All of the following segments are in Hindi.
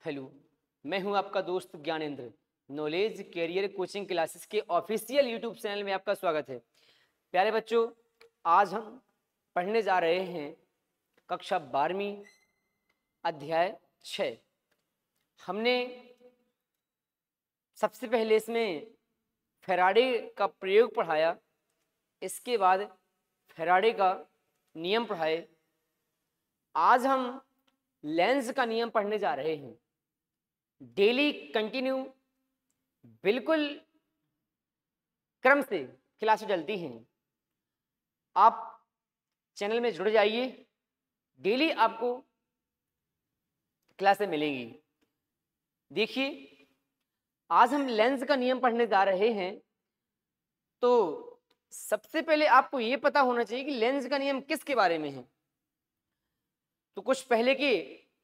हेलो, मैं हूं आपका दोस्त Gyanendra. Knowledge Career Coaching Classes के ऑफिशियल यूट्यूब चैनल में आपका स्वागत है। प्यारे बच्चों, आज हम पढ़ने जा रहे हैं कक्षा 12वीं अध्याय 6। हमने सबसे पहले इसमें फैराडे का प्रयोग पढ़ाया, इसके बाद फैराडे का नियम पढ़ाए। आज हम लेंज का नियम पढ़ने जा रहे हैं। डेली कंटिन्यू बिल्कुल क्रम से क्लासें चलती हैं। आप चैनल में जुड़ जाइए, डेली आपको क्लासें मिलेंगी। देखिए, आज हम लेंस का नियम पढ़ने जा रहे हैं, तो सबसे पहले आपको ये पता होना चाहिए कि लेंस का नियम किसके बारे में है। तो कुछ पहले के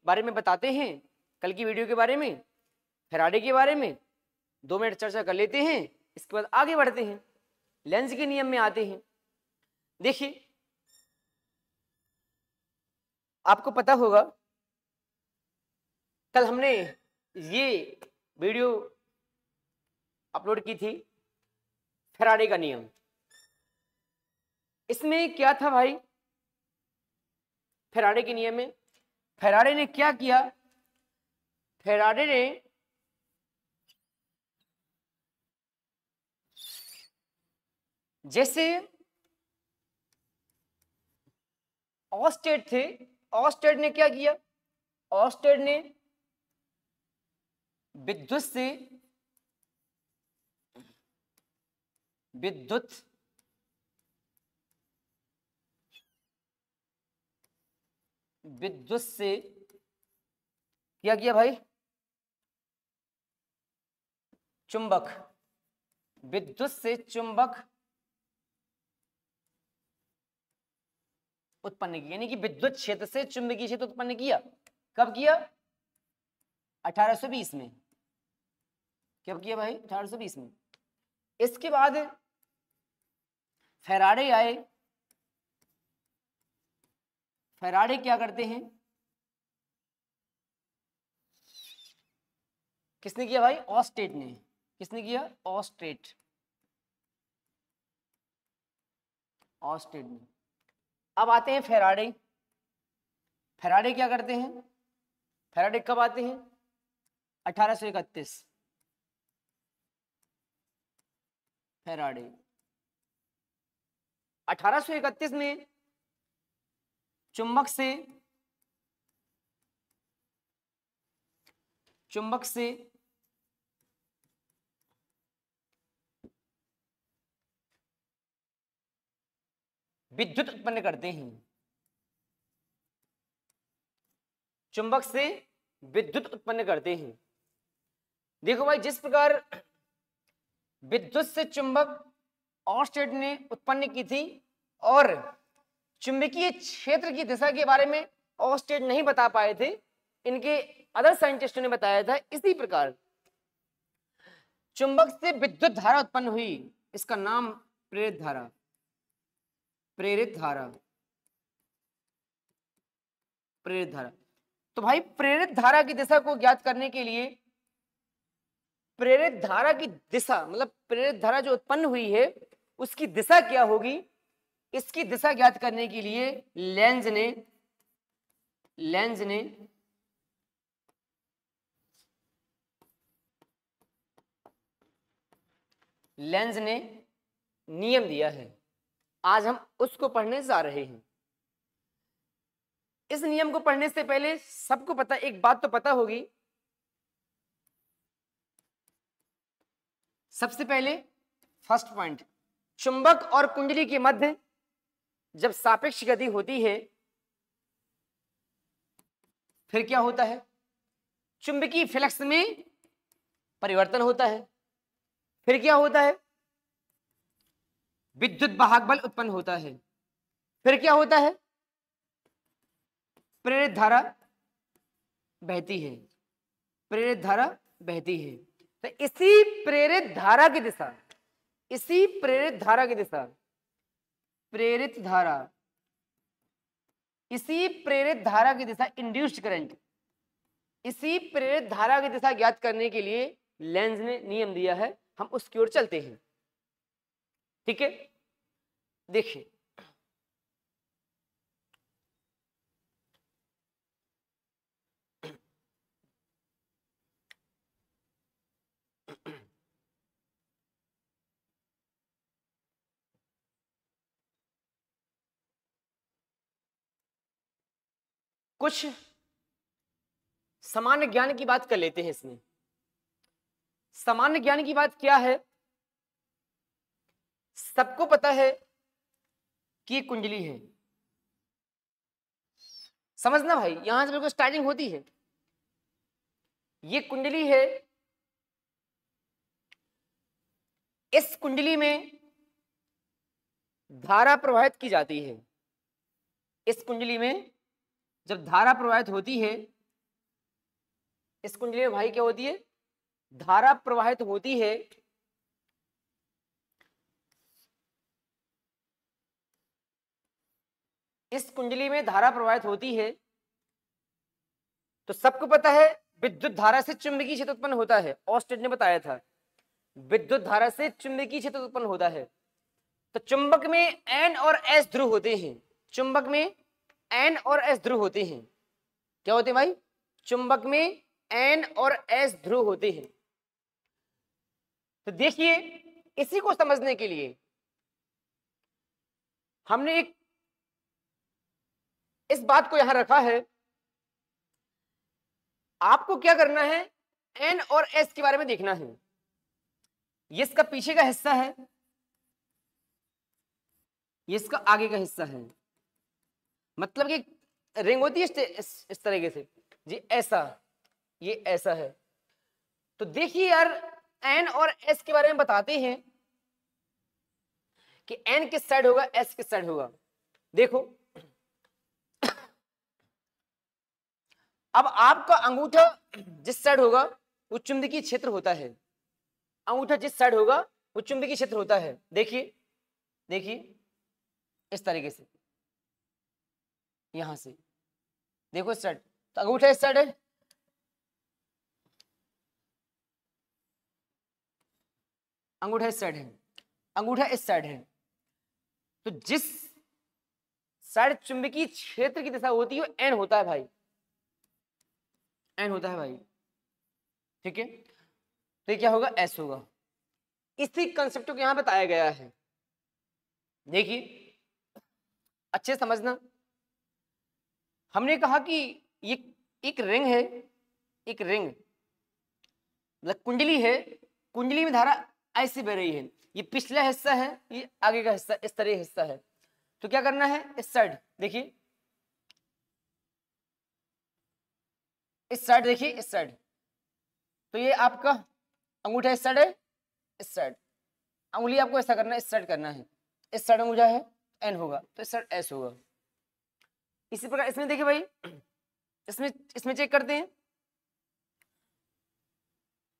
बारे में बताते हैं, कल की वीडियो के बारे में, फैराडे के बारे में 2 मिनट चर्चा कर लेते हैं। इसके बाद आगे बढ़ते हैं, लेंस के नियम में आते हैं। देखिए, आपको पता होगा कल हमने ये वीडियो अपलोड की थी, फैराडे का नियम। इसमें क्या था भाई? फैराडे के नियम में फैराडे ने क्या किया? फैराडे ने जैसे ऑस्टेड थे, ऑस्टेड ने क्या किया? ऑस्टेड ने विद्युत से क्या किया भाई? चुंबक, विद्युत से चुंबक उत्पन्न किया, यानी कि विद्युत क्षेत्र से चुंबकीय क्षेत्र उत्पन्न किया। कब किया? 1820 में। कब किया भाई? 1820 में। इसके बाद फैराडे आए। फैराडे क्या करते हैं? किसने किया भाई? ऑस्टेड ने। किसने किया? ऑस्टेड ने। अब आते हैं फैराडे। फैराडे क्या करते हैं? फैराडे कब आते हैं? 1831। फैराडे 1831 में चुंबक से विद्युत उत्पन्न करते हैं। चुंबक से विद्युत उत्पन्न करते हैं। देखो भाई, जिस प्रकार विद्युत से चुंबक ऑस्टेड ने उत्पन्न की थी, और चुंबकीय क्षेत्र की दिशा के बारे में ऑस्टेड नहीं बता पाए थे, इनके अदर साइंटिस्टों ने बताया था। इसी प्रकार चुंबक से विद्युत धारा उत्पन्न हुई, इसका नाम प्रेरित धारा। प्रेरित धारा। तो भाई, प्रेरित धारा की दिशा को ज्ञात करने के लिए, प्रेरित धारा की दिशा मतलब प्रेरित धारा जो उत्पन्न हुई है उसकी दिशा क्या होगी, इसकी दिशा ज्ञात करने के लिए लेंज ने नियम दिया है। आज हम उसको पढ़ने जा रहे हैं। इस नियम को पढ़ने से पहले सबको पता, एक बात तो पता होगी। सबसे पहले फर्स्ट पॉइंट, चुंबक और कुंडली के मध्य जब सापेक्ष गति होती है, फिर क्या होता है? चुंबकीय फ्लक्स में परिवर्तन होता है। फिर क्या होता है? विद्युत वाहक बल उत्पन्न होता है। फिर क्या होता है? प्रेरित धारा बहती है। प्रेरित धारा बहती है। तो इसी प्रेरित धारा की दिशा, प्रेरित धारा की दिशा इंड्यूस्ड करंट, इसी प्रेरित धारा की दिशा ज्ञात करने के लिए लेंज ने नियम दिया है, हम उसकी ओर चलते हैं। ठीक है, देखिए कुछ सामान्य ज्ञान की बात कर लेते हैं। इसमें सामान्य ज्ञान की बात क्या है? सबको पता है कि कुंडली है, समझना भाई, यहां से बिल्कुल स्टार्टिंग होती है। ये कुंडली है, इस कुंडली में धारा प्रवाहित की जाती है। इस कुंडली में जब धारा प्रवाहित होती है, इस कुंडली में भाई क्या होती है? धारा प्रवाहित होती है। इस कुंडली में धारा प्रवाहित होती है तो सबको पता है विद्युत धारा से चुंबकीय क्षेत्र उत्पन्न होता है। ऑस्टेड ने बताया था विद्युत धारा से चुंबकीय क्षेत्र उत्पन्न होता है। तो चुंबक में एन और एस ध्रुव होते हैं। चुंबक में एन और एस ध्रुव होते हैं। क्या होते हैं भाई? चुंबक में एन और एस ध्रुव होते हैं। तो देखिए, इसी को समझने के लिए हमने एक इस बात को यहां रखा है। आपको क्या करना है? एन और एस के बारे में देखना है। ये इसका पीछे का हिस्सा है, ये इसका आगे का हिस्सा है। मतलब कि रिंग होती है इस तरीके से जी, ऐसा, ये ऐसा है। तो देखिए यार, एन और एस के बारे में बताते हैं कि एन किस साइड होगा, एस किस साइड होगा। देखो, अब आपका अंगूठा जिस साइड होगा वो चुंबकीय क्षेत्र होता है। अंगूठा जिस साइड होगा वो चुंबकीय क्षेत्र होता है। देखिए देखिए, इस तरीके से, यहां से देखो इस साइड, तो अंगूठा इस साइड है, अंगूठा इस साइड है, अंगूठा इस साइड है। तो जिस साइड चुंबकीय क्षेत्र की दिशा होती है वो एन होता है भाई, एन होता है भाई। ठीक है, तो ये क्या होगा? एस होगा। इसी कंसेप्ट को यहां बताया गया है। देखिए अच्छे समझना, हमने कहा कि ये एक रिंग है, एक रिंग मतलब कुंडली है। कुंडली में धारा ऐसे बह रही है, ये पिछला हिस्सा है, ये आगे का हिस्सा, इस तरह हिस्सा है। तो क्या करना है? इस साइड देखिए, इस साइड देखिए, इस साइड। तो ये आपका अंगूठा इस साइड है, इस साइड अंगुली आपको ऐसा करना है, इस साइड करना है। इस साइड अंगूठा है, एन होगा, तो इस साइड एस होगा। इसी प्रकार इसमें देखिए भाई, इसमें इसमें चेक करते हैं।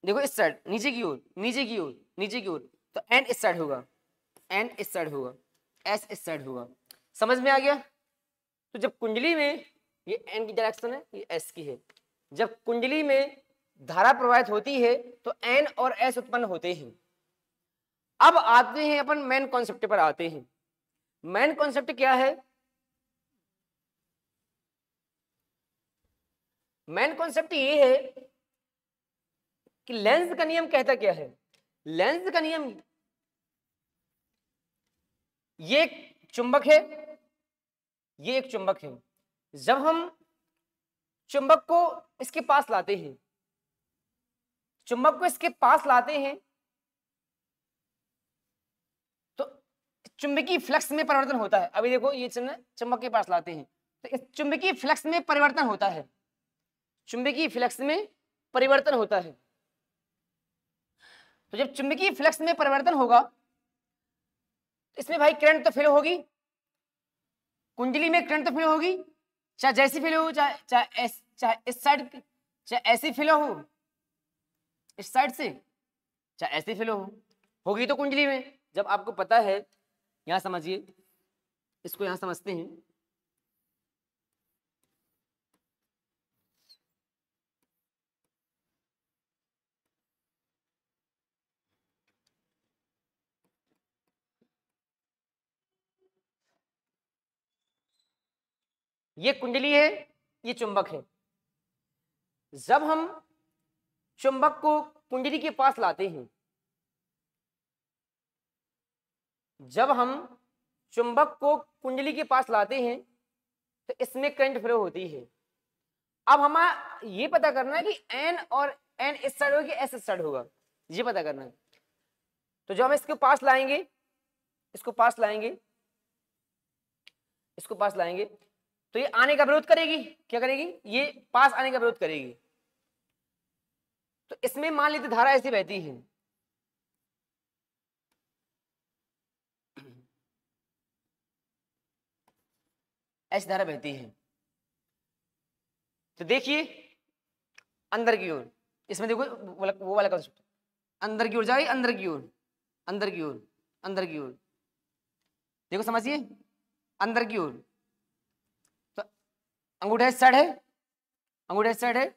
देखो इस साइड, नीचे की ओर, नीचे की ओर, नीचे की ओर, तो एन इस साइड होगा, एन इस साइड होगा, एस इस साइड होगा। समझ में आ गया? तो जब कुंडली में, ये एन की डायरेक्शन है, ये एस की है, जब कुंडली में धारा प्रवाहित होती है तो एन और एस उत्पन्न होते हैं। अब आते हैं अपन मेन कॉन्सेप्ट पर आते हैं। मेन कॉन्सेप्ट क्या है? मेन कॉन्सेप्ट ये है कि लेंस का नियम कहता क्या है। लेंस का नियम, ये एक चुंबक है, ये एक चुंबक है। जब हम चुंबक को इसके पास लाते हैं, चुंबक को इसके पास लाते हैं तो चुंबकीय फ्लक्स में परिवर्तन होता है। अभी देखो ये चुंबक के पास लाते हैं तो इस चुंबकीय फ्लक्स में परिवर्तन होता है, चुंबकीय फ्लक्स में परिवर्तन होता है। तो जब चुंबकीय फ्लक्स में परिवर्तन होगा इसमें भाई करंट तो फ्लो होगी, कुंडली में करंट तो फ्लो होगी, चाहे जैसी फ्लो हो, चाहे इस साइड, चाहे ऐसी फ्लो हो इस साइड से, चाहे ऐसी फ्लो होगी तो कुंडली में। जब आपको पता है, यहां समझिए, इसको यहां समझते हैं। ये कुंडली है, ये चुंबक है। जब हम चुंबक को कुंडली के पास लाते हैं, जब हम चुंबक को कुंडली के पास लाते हैं तो इसमें करंट फ्लो होती है। अब हमें ये पता करना है कि एन और एन इस साइड होगा कि एस इस साइड होगा, ये पता करना है। तो जब हम इसके पास लाएंगे, इसको पास लाएंगे, इसको पास लाएंगे, तो ये आने का विरोध करेगी। क्या करेगी? ये पास आने का विरोध करेगी। तो इसमें मान लीजिए धारा ऐसी बहती है, ऐसी धारा बहती है। तो देखिए अंदर की ओर, इसमें देखो वो वाला कंसेप्ट, अंदर की ओर जाएगी, अंदर की ओर, अंदर की ओर, अंदर की ओर, देखो समझिए, अंदर की ओर। तो अंगूठा इस साइड है, अंगूठा इस साइड है,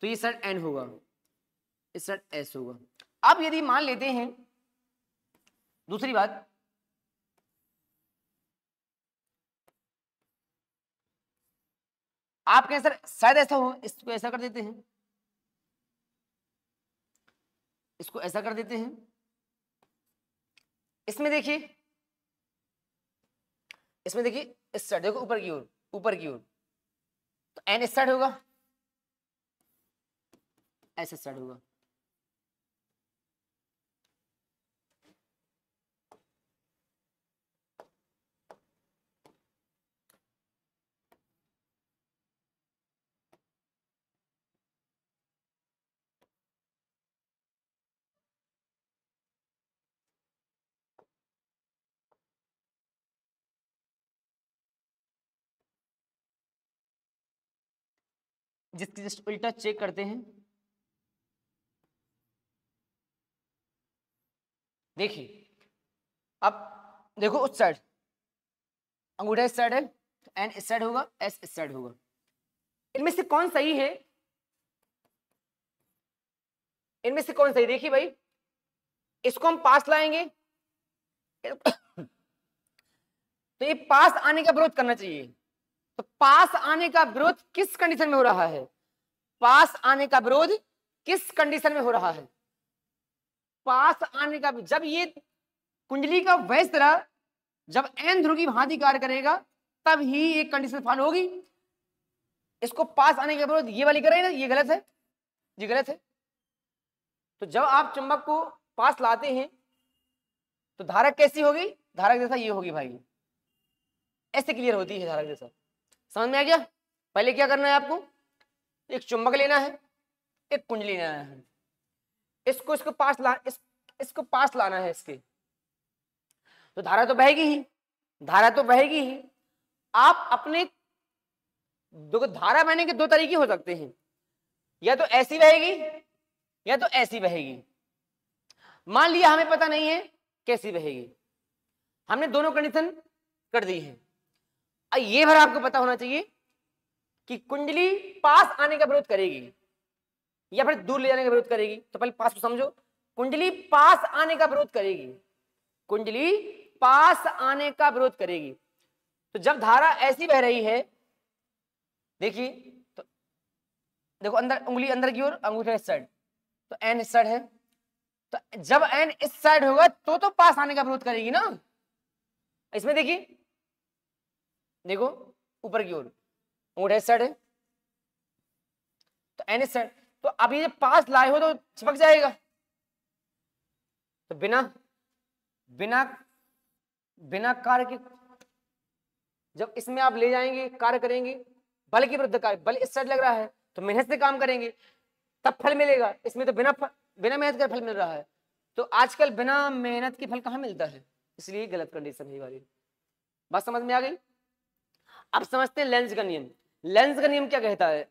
तो ये साइड एन होगा, इस साइड एस होगा। अब यदि मान लेते हैं दूसरी बात, आप कहें सर शायद ऐसा हो, इसको ऐसा कर देते हैं, इसको ऐसा कर देते हैं। इसमें देखिए, इसमें देखिए इस साइड देखो, ऊपर की ओर, ऊपर की ओर, तो एन इस साइड होगा, ऐसे साइड होगा। जिसकी जस्ट उल्टा चेक करते हैं, देखिए अब देखो उस साइड, अंगूठा इस साइड है, तो एन इस साइड होगा, एस इस साइड होगा। इनमें से कौन सही है? इनमें से कौन सही? देखिए भाई, इसको हम पास लाएंगे तो ये पास आने का विरोध करना चाहिए। तो पास आने का विरोध किस कंडीशन में हो रहा है? पास आने का विरोध किस कंडीशन में हो रहा है? पास आने का, जब ये कुंडली का वह तरह, जब एन ध्रुव की भांति कार्य करेगा तब ही एक कंडीशन फॉलो होगी। इसको पास आने का विरोध ये वाली करें ना, ये गलत है, ये गलत है। तो जब आप चुंबक को पास लाते हैं तो धारा कैसी होगी? धारा जैसा ये होगी भाई, ऐसे क्लियर होती है धारा जैसा। समझ में आ गया? पहले क्या करना है आपको? एक चुंबक लेना है, एक कुंडली लेना है, इसको पास ला, इसको पास लाना है इसके, तो धारा तो बहेगी ही, धारा तो बहेगी ही। आप अपने धारा बहने के दो तरीके हो सकते हैं, या तो ऐसी बहेगी या तो ऐसी बहेगी। मान लिया हमें पता नहीं है कैसी बहेगी, हमने दोनों कंडीशन कर दी है। ये भर आपको पता होना चाहिए कि कुंडली पास आने का विरोध करेगी या फिर दूर ले जाने का विरोध करेगी। तो पहले पास को समझो, कुंडली पास आने का विरोध करेगी, कुंडली पास आने का विरोध करेगी। तो जब धारा ऐसी बह रही है, देखिए तो देखो अंदर, उंगली अंदर की ओर, अंगूठा इस साइड, तो एन इस साइड है, तो जब एन इस साइड होगा तो पास आने का विरोध करेगी ना। इसमें देखिए, देखो ऊपर की ओर, अंगूठा इस साइड है, तो एन इस साइड, तो अब ये पास लाए हो तो चिपक जाएगा। तो बिना बिना बिना कार्य के जब इसमें आप ले जाएंगे, कार्य करेंगे, बल की विरुद्ध कार्य, बल इस साइड लग रहा है तो मेहनत से काम करेंगे तब फल मिलेगा। इसमें तो बिना मेहनत का फल मिल रहा है। तो आजकल बिना मेहनत के फल कहाँ मिलता है, इसलिए गलत कंडीशन है वाली। बात समझ में आ गई? अब समझते हैं लेंस का नियम। लेंस का नियम क्या कहता है?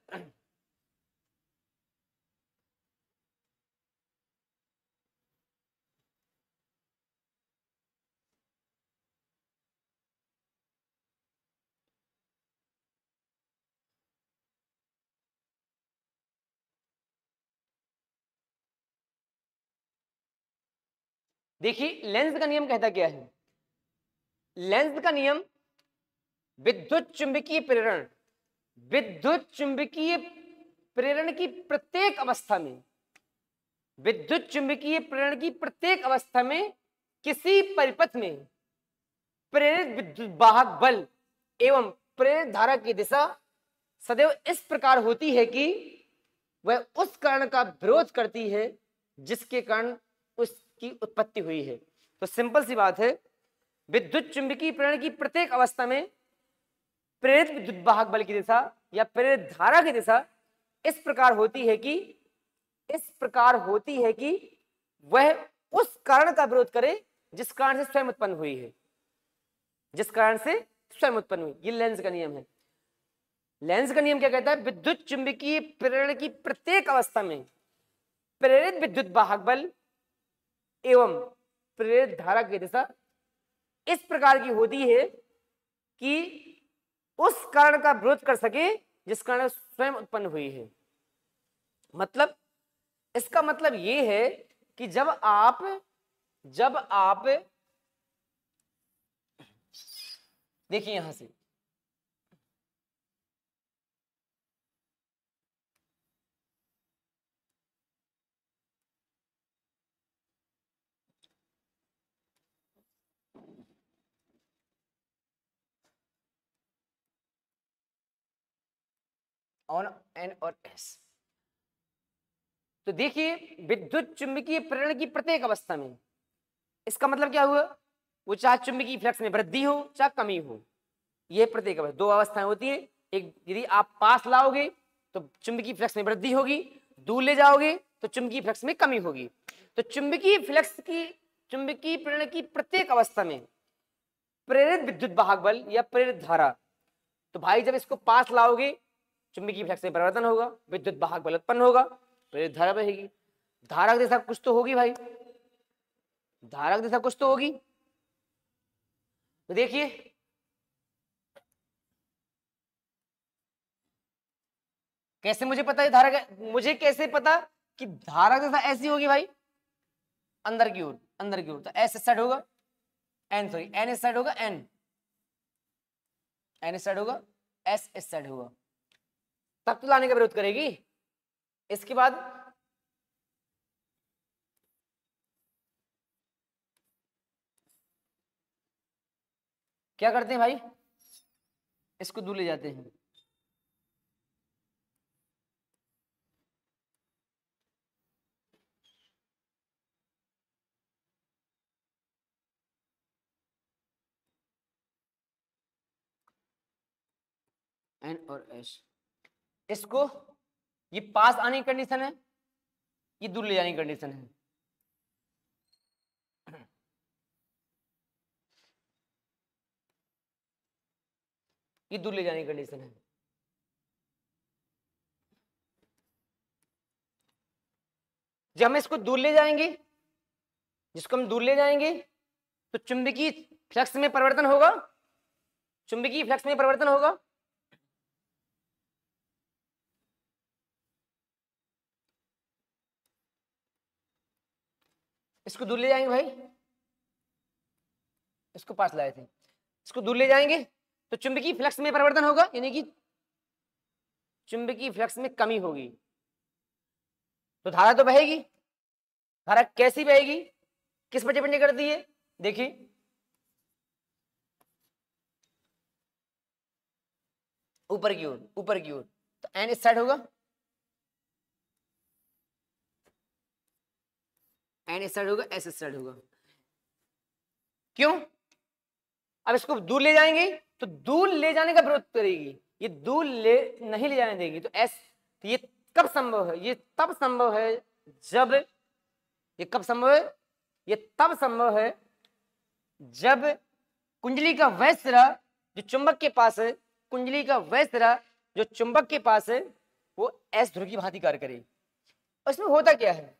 देखिए लेंस का नियम कहता क्या है? लेंज का नियम विद्युत चुंबकीय प्रेरण, विद्युत चुंबकीय प्रेरण की प्रत्येक अवस्था में, विद्युत चुंबकीय प्रेरण की प्रत्येक अवस्था में किसी परिपथ में प्रेरित विद्युत वाहक बल एवं प्रेरित धारा की दिशा सदैव इस प्रकार होती है कि वह उस कारण का विरोध करती है जिसके कारण उसकी उत्पत्ति हुई है। तो सिंपल सी बात है, विद्युत चुंबकीय प्रेरण की प्रत्येक अवस्था में प्रेरित विद्युत वाहक बल की दिशा या प्रेरित धारा की दिशा इस प्रकार होती है कि वह उस कारण का विरोध करे जिस कारण से स्वयं उत्पन्न हुई है, जिस कारण से स्वयं उत्पन्न हुई। ये लेंज का नियम है। लेंज का नियम क्या कहता है? विद्युत चुंबकीय प्रेरण की प्रत्येक अवस्था में प्रेरित विद्युत वाहक बल एवं प्रेरित धारा की दिशा इस प्रकार की होती है कि उस कारण का विरोध कर सके जिस कारण स्वयं उत्पन्न हुई है। मतलब इसका मतलब ये है कि जब आप देखिए यहां से ऑन एन और एस, तो देखिए विद्युत चुंबकीय प्रेरण की प्रत्येक अवस्था में, इसका मतलब क्या हुआ? वो चाहे चुंबकीय फ्लक्स में वृद्धि हो चाहे कमी हो, ये प्रत्येक अवस्था, दो अवस्थाएं होती है। एक, यदि आप पास लाओगे तो चुंबकीय फ्लक्स में वृद्धि होगी, दूर ले जाओगे तो चुंबकीय फ्लक्स में कमी होगी। तो चुंबकीय प्रेरण की प्रत्येक अवस्था में प्रेरित विद्युत वाहक बल या प्रेरित धारा, तो भाई जब इसको पास लाओगे चुंबकीय फ्लक्स में परिवर्तन होगा, विद्युत वाहक बल उत्पन्न होगा, प्रेरित धारा बहेगी। धारा की दिशा कुछ तो होगी भाई, धारा की दिशा कुछ तो होगी। तो देखिए कैसे मुझे पता है धारा का, मुझे कैसे पता कि धारा की दिशा ऐसी होगी भाई? अंदर की ओर, तो एस इस साइड होगा, एन सॉरी एन इस साइड होगा, एन इस साइड होगा, एस इस साइड होगा, तब तो लाने का विरोध करेगी। इसके बाद क्या करते हैं भाई? इसको दूर ले जाते हैं, एन और एस, इसको ये पास आने की कंडीशन है, ये दूर ले जाने की कंडीशन है। ये दूर ले जाने की कंडीशन है। जब हम इसको दूर ले जाएंगे, जिसको हम दूर ले जाएंगे तो चुंबकीय फ्लक्स में परिवर्तन होगा, चुंबकीय फ्लक्स में परिवर्तन होगा। इसको दूर ले जाएंगे भाई, इसको पास लाए थे, इसको दूर ले जाएंगे तो चुंबकीय फ्लक्स में परिवर्तन होगा, यानी कि चुंबकीय फ्लक्स में कमी होगी, तो धारा तो बहेगी। धारा कैसी बहेगी, किस पर डिपेंड करती है? देखिए ऊपर की ओर, तो एन इस साइड होगा, एन इस साइड होगा, एस इस साइड होगा। क्यों? अब इसको दूर ले जाएंगे तो दूर ले जाने का विरोध करेगी, ये दूर ले नहीं ले जाने देगी। तो एस, तो ये कब संभव है? ये तब संभव है जब, ये कब संभव है? ये तब संभव है जब कुंडली का वह सिरा जो चुंबक के पास है, कुंडली का वह सिरा जो चुंबक के पास है, वो एस ध्रुव की भांति कार्य करे। और इसमें होता क्या है?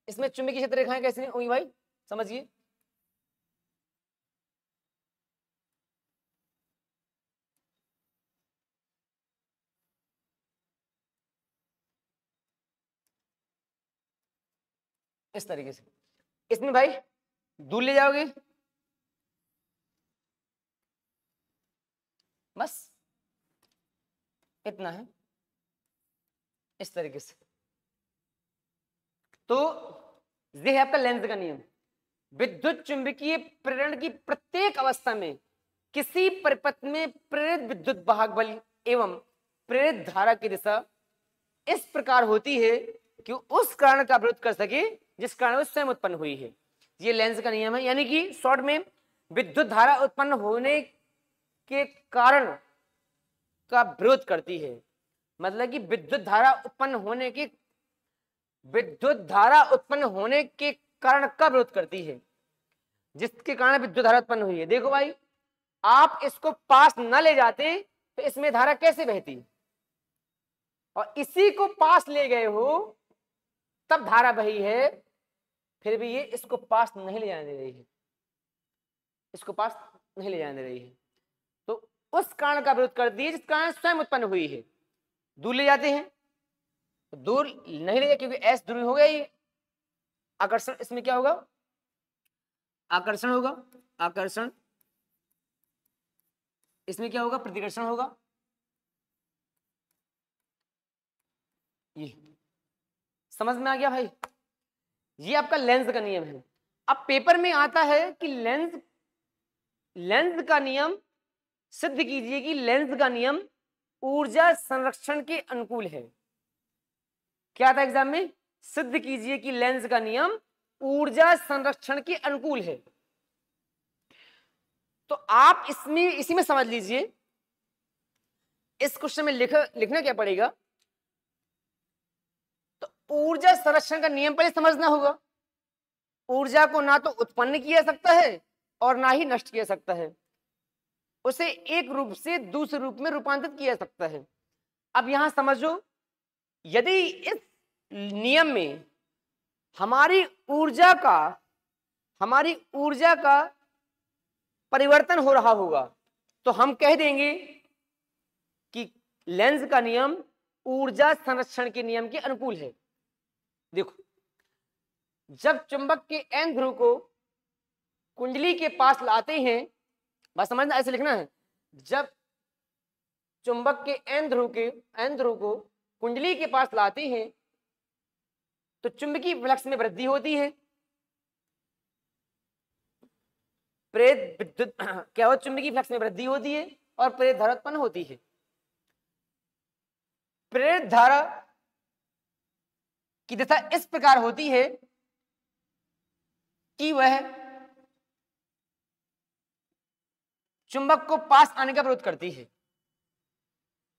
इसमें चुंबकीय क्षेत्र रेखाएं कैसे होंगी भाई, समझिए। इस तरीके से, इसमें भाई दूर ले जाओगे बस इतना है, इस तरीके से। तो ये है आपका लेंज का नियम। विद्युत चुंबकीय प्रेरण की प्रत्येक अवस्था में किसी परिपथ में प्रेरित विद्युत वाहक बल एवं प्रेरित धारा की दिशा इस प्रकार होती है कि उस कारण का विरोध कर सके जिस कारण वो स्वयं उत्पन्न हुई है। ये लेंज का नियम है। यानी कि शॉर्ट में, विद्युत धारा उत्पन्न होने के कारण का विरोध करती है। मतलब कि विद्युत धारा उत्पन्न होने के कारण का विरोध करती है, जिसके कारण विद्युत धारा उत्पन्न हुई है। देखो भाई, आप इसको पास न ले जाते तो इसमें धारा कैसे बहती, और इसी को पास ले गए हो तब धारा बही है, फिर भी ये इसको पास नहीं ले जाने दे रही है, इसको पास नहीं ले जाने दे रही है। तो उस कारण का विरोध करती है जिस कारण स्वयं उत्पन्न हुई है। दूर ले जाते हैं तो दूर नहीं ले जाए, क्योंकि एस दूरी हो गया। ये आकर्षण, इसमें क्या होगा, आकर्षण होगा, आकर्षण। इसमें क्या होगा, प्रतिकर्षण होगा। ये समझ में आ गया भाई? ये आपका लेंज का नियम है। अब पेपर में आता है कि लेंज का नियम सिद्ध कीजिए कि लेंज का नियम ऊर्जा संरक्षण के अनुकूल है। क्या था एग्जाम में? सिद्ध कीजिए कि लेंज का नियम ऊर्जा संरक्षण के अनुकूल है। तो आप इसमें इसी में समझ लीजिए, इस क्वेश्चन में लिखना क्या पड़ेगा, तो ऊर्जा संरक्षण का नियम पहले समझना होगा। ऊर्जा को ना तो उत्पन्न किया जा सकता है और ना ही नष्ट किया जा सकता है, उसे एक रूप से दूसरे रूप में रूपांतरित किया जा सकता है। अब यहां समझो, यदि इस नियम में हमारी ऊर्जा का परिवर्तन हो रहा होगा तो हम कह देंगे कि लेंज का नियम ऊर्जा संरक्षण के नियम के अनुकूल है। देखो, जब चुंबक के n ध्रुव को कुंडली के पास लाते हैं, बस समझना, ऐसे लिखना है, जब चुंबक के n ध्रुव को कुंडली के पास लाते हैं तो चुंबकीय फ्लक्स में वृद्धि होती है। प्रेरित विद्युत क्या हो, चुंबकीय फ्लक्स में वृद्धि होती है और प्रेरित धारा उत्पन्न होती है। प्रेरित धारा की दिशा इस प्रकार होती है कि वह चुंबक को पास आने का विरोध करती है।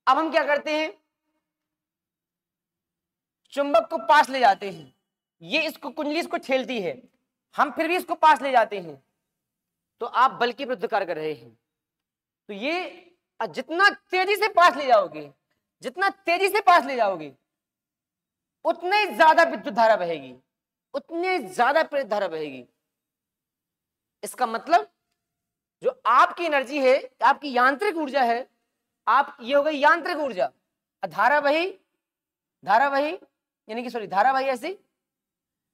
अब हम क्या करते हैं, चुंबक को पास ले जाते हैं, ये इसको कुंडली इसको ठेलती है, हम फिर भी इसको पास ले जाते हैं, तो आप बल के विरुद्ध कार्य कर रहे हैं। तो ये जितना तेजी से पास ले जाओगे, उतने ज्यादा विद्युत धारा बहेगी, उतने ज्यादा प्रेरित धारा बहेगी। इसका मतलब जो आपकी एनर्जी है, आपकी यांत्रिक ऊर्जा है, आप ये हो गई यांत्रिक ऊर्जा, धारा बही यानी कि धारा बही ऐसी,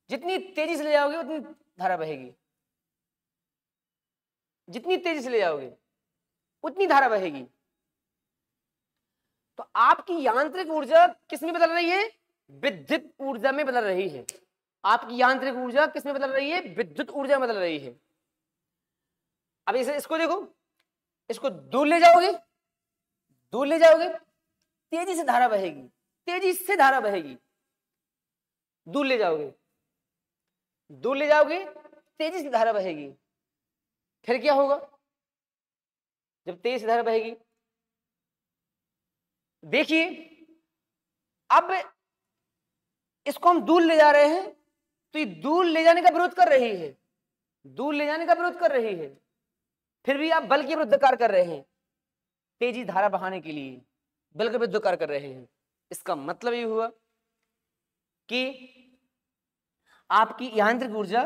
जितनी तेजी से ले जाओगे उतनी धारा बहेगी, जितनी तेजी से ले जाओगे उतनी धारा बहेगी। तो आपकी यांत्रिक ऊर्जा किस में बदल रही है, विद्युत ऊर्जा में बदल रही है। आपकी यांत्रिक ऊर्जा किस में बदल रही है, विद्युत ऊर्जा में बदल रही है। अब इसको देखो, इसको दूर ले जाओगे, तेजी से धारा बहेगी, दूर ले जाओगे, तेजी से धारा बहेगी। फिर क्या होगा जब तेज धारा बहेगी? देखिए, अब इसको हम दूर ले जा रहे हैं तो ये दूर ले जाने का विरोध कर रही है, फिर भी आप बल के विरुद्ध कार्य कर रहे हैं। तेजी धारा बहाने के लिए बल के विरुद्ध कार्य कर रहे हैं। इसका मतलब ये हुआ कि आपकी यांत्रिक ऊर्जा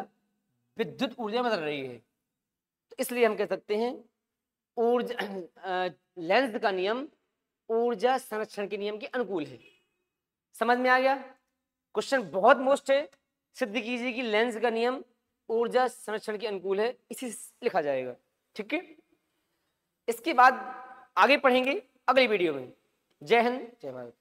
विद्युत ऊर्जा में बदल रही है। तो इसलिए हम कह सकते हैं लेंज का नियम ऊर्जा संरक्षण के नियम के अनुकूल है। समझ में आ गया? क्वेश्चन बहुत मोस्ट है, सिद्ध कीजिए कि लेंज का नियम ऊर्जा संरक्षण के अनुकूल है, इसी लिखा जाएगा। ठीक है, इसके बाद आगे पढ़ेंगे अगली वीडियो में। जय हिंद, जय भारत।